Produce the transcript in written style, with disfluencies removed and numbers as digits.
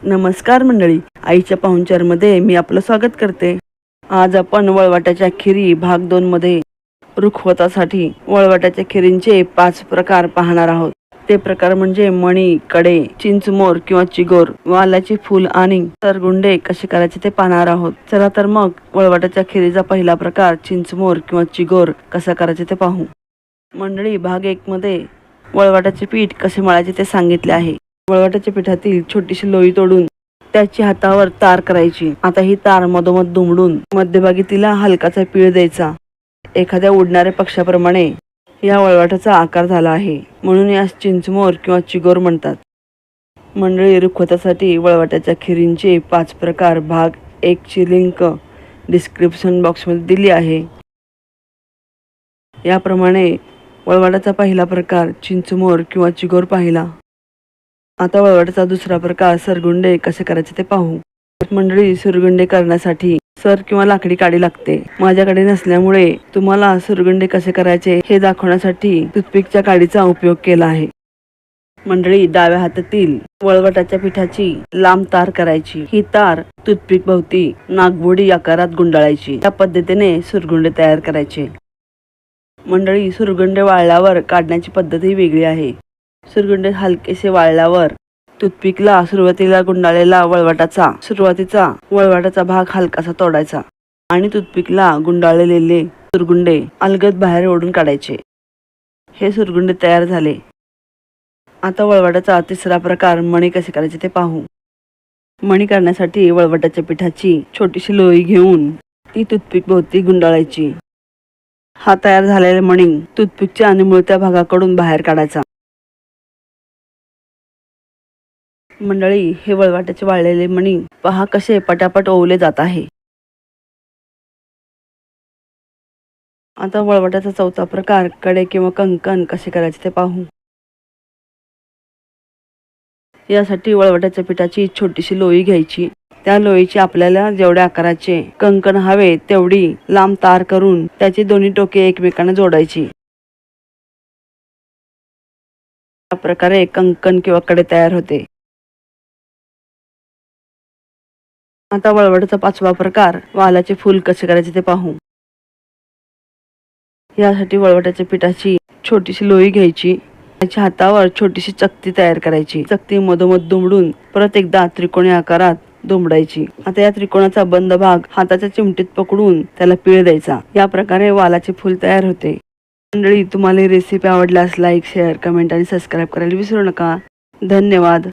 नमस्कार मंडळी, आईच्या पाहुणचारमध्ये मी आपलं स्वागत करते. आज आपण वळवाटाच्या खिरी भाग 2 मध्ये रुखवतासाठी वळवाटाच्या खिरींचे 5 प्रकार पाहणार आहोत. ते प्रकार म्हणजे मणी, कडे, चिंचमोर किंवा चिगोर, वालाचे फूल आणि सरगुंडे कसे करायचे ते पाहणार आहोत. चला तर मग वळवाटाच्या खिरीचा पहिला प्रकार चिंचमोर किंवा चिगोर कसा करायचे ते पाहू. मंडळी, भाग 1 मध्ये वळवाटाचे पीठ कसे मळायचे ते सांगितले आहे. वळवाटाच्या पिठातील छोटीशी लोई तोडून त्याची हातावर तार करायची. आता ही तार मधोमध दुमडून मध्यभागी तिला हलकासा पीळ द्यायचा. एखाद्या उडणाऱ्या पक्षाप्रमाणे या वळवाटाचा आकार झाला आहे, म्हणून यास चिंचमोर किंवा चिगोर म्हणतात. मंडळी, रुखवतासाठी वळवाटाच्या खिरींचे 5 प्रकार भाग 1 ची लिंक डिस्क्रिप्शन बॉक्समध्ये दिली आहे. याप्रमाणे वळवाटाचा पहिला प्रकार चिंचमोर किंवा चिगोर पाहिला. आता वळवाटाचा दुसरा प्रकार सरगुंडे कसे करायचे ते पाहू. मंडळी, सुरगुंडे करण्यासाठी सर किंवा लाकडी काडी लागते. माझ्याकडे नसल्यामुळे तुम्हाला सुरगुंडे कसे करायचे हे दाखवण्यासाठी टूथपिकच्या काडीचा उपयोग केला आहे. मंडळी, डाव्या हातातील वळवाटाच्या पिठाची लांब तार करायची. ही तार टूथपिक भोवती नागबोडी आकारात गुंडाळायची. या पद्धतीने सुरगुंडे तयार करायचे. मंडळी, सुरगुंडे वाळल्यावर काढण्याची पद्धतही वेगळी आहे. सुरगुंडे हलकेसे वाळल्यावर टूथपिकला सुरुवातीला गुंडाळलेला सुरुवातीचा वळवाटाचा भाग हलकासा तोडायचा आणि टूथपिकला गुंडाळलेले सुरगुंडे अलगद बाहेर ओढून काढायचे. हे सुरगुंडे तयार झाले. आता वळवाटाचा तिसरा प्रकार मणी कसे करायचे ते पाहू. मणी करण्यासाठी वळवाटाच्या पिठाची छोटीशी लोई घेऊन ती टूथपिक भोवती गुंडाळायची. हा तयार झालेला मणी टूथपिकच्या आणि मुळत्या भागाकडून बाहेर काढायचा. मंडळी, हे वळवाटाचे वाळलेले मणी पहा कसे पटापट ओवले जात आहे. आता वळवाटाचा चौथा प्रकार कडे किंवा कंकण कसे करायचे ते पाहू. यासाठी वळवाटाच्या पिठाची छोटीशी लोई घ्यायची. त्या लोईची आपल्याला जेवढ्या आकाराचे कंकण हवे तेवढी लांब तार करून त्याची दोन्ही टोके एकमेकांना जोडायची. या प्रकारे कंकण किंवा कडे तयार होते. आता वळवाटाचा 5वा प्रकार वालाचे फूल कसे करायचे ते पाहू. यासाठी वळवाटाच्या पिठाची छोटीशी लोई घ्यायची. त्याच्या हातावर छोटीशी चकती तयार करायची. चकती मधोमध दुमडून परत एकदा त्रिकोणी आकारात दुमडायची. आता या त्रिकोणाचा बंद भाग हाताच्या चिमटीत पकडून त्याला पीळ द्यायचा. या प्रकारे वालाचे फूल तयार होते. मंडळी, तुम्हाला ही रेसिपी आवडल्यास लाईक, शेअर, कमेंट आणि सबस्क्राईब करायला विसरू नका. धन्यवाद.